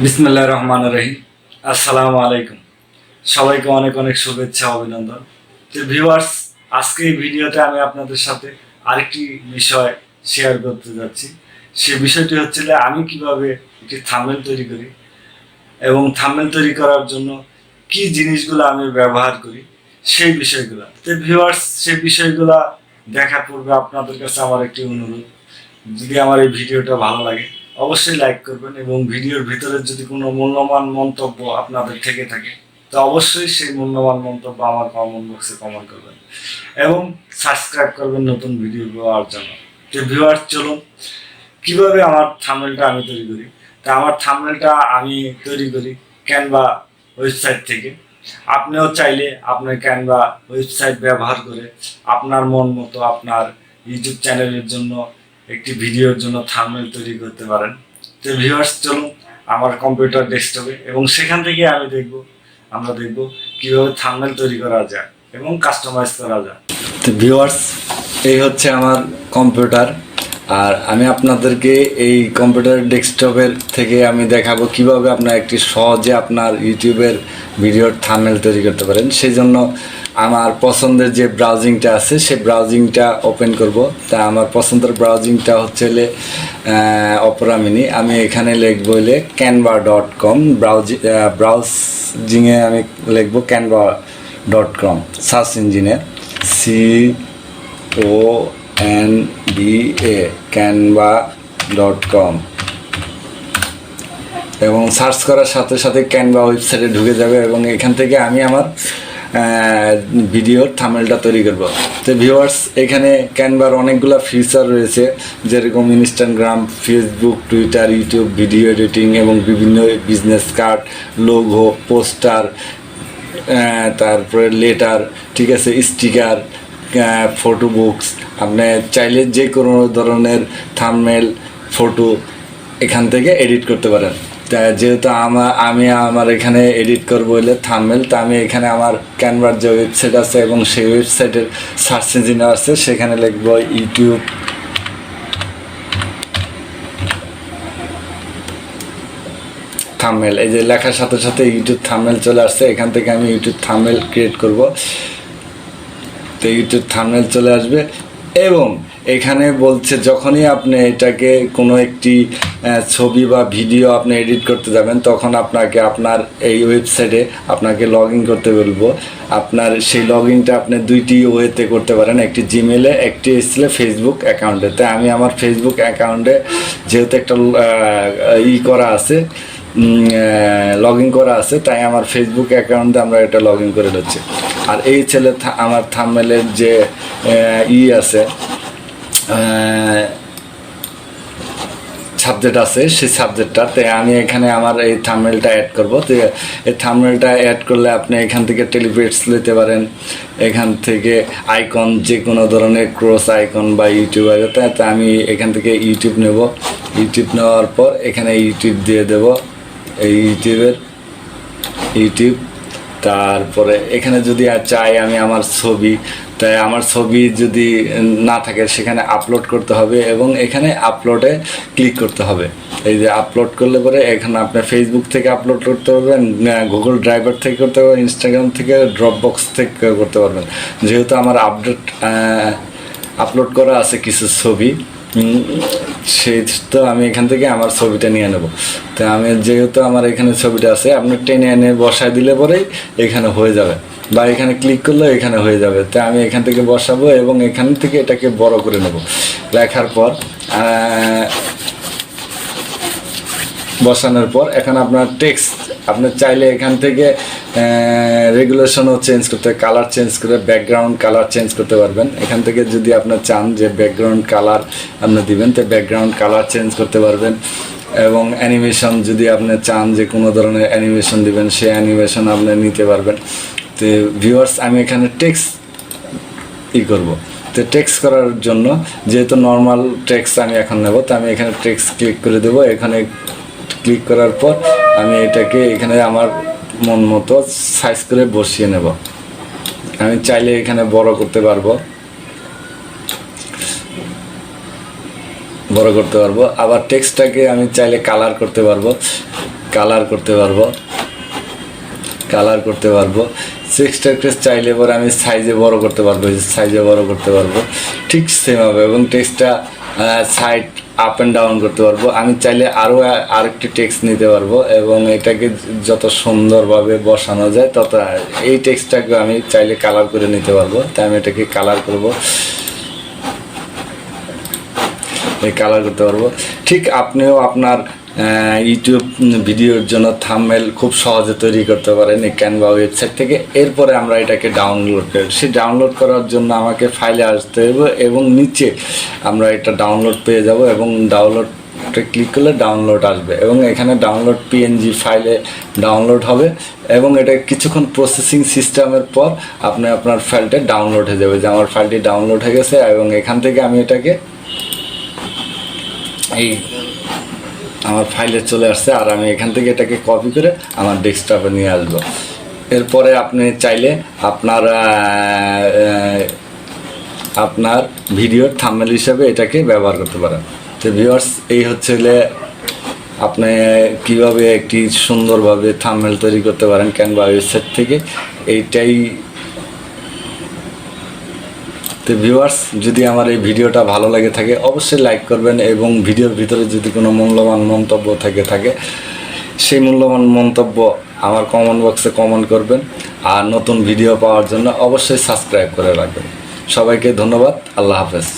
বিসমিল্লাহির রহমানির রহিম। আসসালামু আলাইকুম। সবাইকে অনেক অনেক শুভেচ্ছা অভিনন্দন। তো ভিউয়ার্স, আজকে এই ভিডিওতে আমি আপনাদের সাথে আরেকটি বিষয় শেয়ার করতে যাচ্ছি। সেই বিষয়টি হচ্ছে যে আমি কিভাবে একটি থাম্বনেল তৈরি করি এবং থাম্বনেল তৈরি করার জন্য কি জিনিসগুলো আমি ব্যবহার করি সেই বিষয়গুলো। তো ভিউয়ার্স, সেই বিষয়গুলো দেখার পূর্বে আপনাদের কাছে আমার একটি অনুরোধ, যদি আমার এই ভিডিওটা ভালো লাগে অবশ্যই লাইক করবেন এবং ভিডিওর ভিতরে যদি কোনো মূল্যবান মন্তব্য আপনাদের থেকে থাকে তো অবশ্যই সেই মূল্যবান মন্তব্য আমার কমেন্ট বক্সে কমেন্ট করবেন এবং সাবস্ক্রাইব করবেন নতুন ভিডিও পাওয়ার জন্য। তো ভিউয়ার্স, চলুন কিভাবে আমার থাম্বনেলটা আমি তৈরি করি। তা আমার থাম্বনেলটা আমি তৈরি করি ক্যানভা ওয়েবসাইট থেকে। আপনিও চাইলে আপনার ক্যানভা ওয়েবসাইট ব্যবহার করে আপনার মন মতো আপনার ইউটিউব চ্যানেলের জন্য একটি ভিডিওর জন্য থাম্বনেল তৈরি করতে পারেন। তো ভিউয়ার্স, চলুন আমার কম্পিউটার ডেস্কটপে এবং সেখান থেকে আমরা দেখব কিভাবে থাম্বনেল তৈরি করা যায় এবং কাস্টমাইজ করা যায়। তো ভিউয়ার্স, এই হচ্ছে আমার কম্পিউটার, আর আমি আপনাদেরকে এই কম্পিউটার ডেস্কটপের থেকে আমি দেখাবো কিভাবে আপনার একটি সহজে আপনার ইউটিউবের ভিডিওর থাম্বনেল তৈরি করতে পারেন। সেই জন্য আমার পছন্দের যে ব্রাউজিংটা আছে সেই ব্রাউজিংটা ওপেন করব। তা আমার পছন্দের ব্রাউজিংটা হচ্ছে অপেরা মিনি। আমি এখানে লিখবো canva.com, ব্রাউজিংয়ে আমি লিখবো canva.com, সার্চ ইঞ্জিনে canva.com, এবং সার্চ করার সাথে সাথে ক্যানভা ওয়েবসাইটে ঢুকে যাবে এবং এখান থেকে আমি আমার ভিডিওর থাম্বনেলটা তৈরি করব। তো ভিউয়ার্স, এখানে ক্যানভার অনেকগুলো ফিচার রয়েছে, যেরকম Instagram, Facebook, Twitter, YouTube, video editing এবং বিভিন্ন বিজনেস কার্ড, লোগো, পোস্টার, তারপরে লেটার, ঠিক আছে, স্টিকার, ফটো বুকস। আপনি চাইলে যে কোনো ধরনের থাম্বনেল, ফটো এখান থেকে এডিট করতে পারেন। তা যেহেতু আমি আমার এখানে এডিট করবো হলে থাম্বনেল, তা আমি এখানে আমার ক্যানভার যে ওয়েবসাইট আছে এবং সেই ওয়েবসাইটের সার্চ ইঞ্জিন আছে, সেখানে লিখবো ইউটিউব থাম্বনেল। এই যে লেখার সাথে সাথে ইউটিউব থাম্বনেল চলে আসছে, এখান থেকে আমি ইউটিউব থাম্বনেল ক্রিয়েট করব। তো ইউটিউব থাম্বনেল চলে আসবে এবং এখানে বলছে যখনই আপনি এটাকে কোনো একটি ছবি বা ভিডিও আপনি এডিট করতে যাবেন তখন আপনাকে আপনার এই ওয়েবসাইটে আপনাকে লগ ইন করতে বলবো। আপনার সেই লগ ইনটা আপনি দুইটি ওয়েতে করতে পারেন, একটি জিমেলে, একটি এসলে ফেসবুক অ্যাকাউন্টে। তাই আমি আমার ফেসবুক অ্যাকাউন্টে যেহেতু একটা করা আছে, লগ ইন করা আছে, তাই আমার ফেসবুক অ্যাকাউন্টে আমরা এটা লগ ইন করে নিচ্ছি। আর এই ছেলে আমার থাম্বনেলের যে আছে সাবজেক্ট আছে, সেই সাবজেক্টটাতে আমি এখানে আমার এই থাম্বনেলটা অ্যাড করব। তো এই থাম্বনেলটা অ্যাড করলে আপনি এখান থেকে টেলিপেটস নিতে পারেন, এখান থেকে আইকন, যে কোনো ধরনের ক্রস আইকন বা ইউটিউব আছে। তাই আমি এখান থেকে ইউটিউব নেব। ইউটিউব নেওয়ার পর এখানে ইউটিউব দিয়ে দেব, এই ইউটিউব। তারপরে এখানে যদি চাই আমি আমার ছবি, তাই আমার ছবি যদি না থাকে সেখানে আপলোড করতে হবে এবং এখানে আপলোডে ক্লিক করতে হবে। এই যে আপলোড করলে পরে এখানে আপনি ফেসবুক থেকে আপলোড করতে পারবেন, গুগল ড্রাইভার থেকে করতে পারবেন, ইনস্টাগ্রাম থেকে, ড্রপবক্স থেকে করতে পারবেন। যেহেতু আমার আপলোড করা আছে কিছু ছবি, সেই তো আমি এখান থেকে আমার ছবিটা নিয়ে নেব। তো আমি যেহেতু আমার এখানে ছবিটা আছে, আপনি টেনে এনে বসায় দিলে পরেই এখানে হয়ে যাবে, বা এখানে ক্লিক করলে এখানে হয়ে যাবে। তো আমি এখান থেকে বসাবো এবং এখান থেকে এটাকে বড় করে নেব। লেখার পর বসানোর পর এখন আপনার টেক্সট, আপনি চাইলে এখান থেকে রেগুলেশনও চেঞ্জ করতে, কালার চেঞ্জ করে ব্যাকগ্রাউন্ড কালার চেঞ্জ করতে পারবেন। এখান থেকে যদি আপনার চান যে ব্যাকগ্রাউন্ড কালার আপনি দিবেন, তো ব্যাকগ্রাউন্ড কালার চেঞ্জ করতে পারবেন। এবং অ্যানিমেশন যদি আপনি চান যে কোনো ধরনের অ্যানিমেশন দিবেন, সেই অ্যানিমেশন আপনি নিতে পারবেন। তো ভিউয়ার্স, আমি এখানে টেক্সট করব। তো টেক্সট করার জন্য যেহেতু নর্মাল টেক্সট আমি এখন নেব, তো আমি এখানে টেক্সট ক্লিক করে দেবো। এখানে ক্লিক করার পর আমি এটাকে এখানে আমার মন মতো সাইজ করে বসিয়ে নেব। আমি চাইলে এখানে বড় করতে পারবো, আবার টেক্সটটাকে আমি চাইলে কালার করতে পারবো। কালার করতে পারবো, টেক্সটটা চাইলে পরে আমি সাইজে বড় করতে পারবো, সাইজে বড় করতে পারবো, ঠিক সেম হবে। এবং টেক্সটটা সাইড আপ অ্যান্ড ডাউন করতে পারবো। আমি চাইলে আরও আরেকটি টেক্সট নিতে পারবো এবং এটাকে যত সুন্দরভাবে বসানো যায় তত এই টেক্সটটাকে আমি চাইলে কালার করে নিতে পারবো। তাই আমি এটাকে কালার করব, এই কালার করতে পারবো। ঠিক আপনিও আপনার ইউটিউব ভিডিওর জন্য থাম্বনেল খুব সহজে তৈরি করতে পারেন এই ক্যানভা ওয়েবসাইট থেকে। এরপরে আমরা এটাকে ডাউনলোড করি। সেই ডাউনলোড করার জন্য আমাকে ফাইলে আসতে হবে এবং নিচে আমরা এটা ডাউনলোড পেয়ে যাব এবং ডাউনলোডে ক্লিক করলে ডাউনলোড আসবে এবং এখানে ডাউনলোড পিএনজি ফাইলে ডাউনলোড হবে এবং এটা কিছুক্ষণ প্রসেসিং সিস্টেমের পর আপনার ফাইলটা ডাউনলোড হয়ে যাবে। যে আমার ফাইলটি ডাউনলোড হয়ে গেছে এবং এখান থেকে আমি এটাকে এই আমার ফাইলে চলে আসছে আর আমি এখান থেকে এটাকে কপি করে আমার ডেস্কটপে নিয়ে আসবো। এরপরে আপনি চাইলে আপনার ভিডিওর থাম্বনেল হিসাবে এটাকে ব্যবহার করতে পারেন। তো ভিউয়ার্স, এই হচ্ছে আপনি কীভাবে একটি সুন্দরভাবে থাম্বনেল তৈরি করতে পারেন ক্যানভা ওয়েবসাইট থেকে, এইটাই। তো ভিউয়ার্স, যদি আমার এই ভিডিওটা ভালো লাগে থাকে অবশ্যই লাইক করবেন এবং ভিডিওর ভিতরে যদি কোনো মূল্যবান মন্তব্য থাকে সেই মূল্যবান মন্তব্য আমার কমেন্ট বক্সে কমেন্ট করবেন। আর নতুন ভিডিও পাওয়ার জন্য অবশ্যই সাবস্ক্রাইব করে রাখবেন। সবাইকে ধন্যবাদ। আল্লাহ হাফেজ।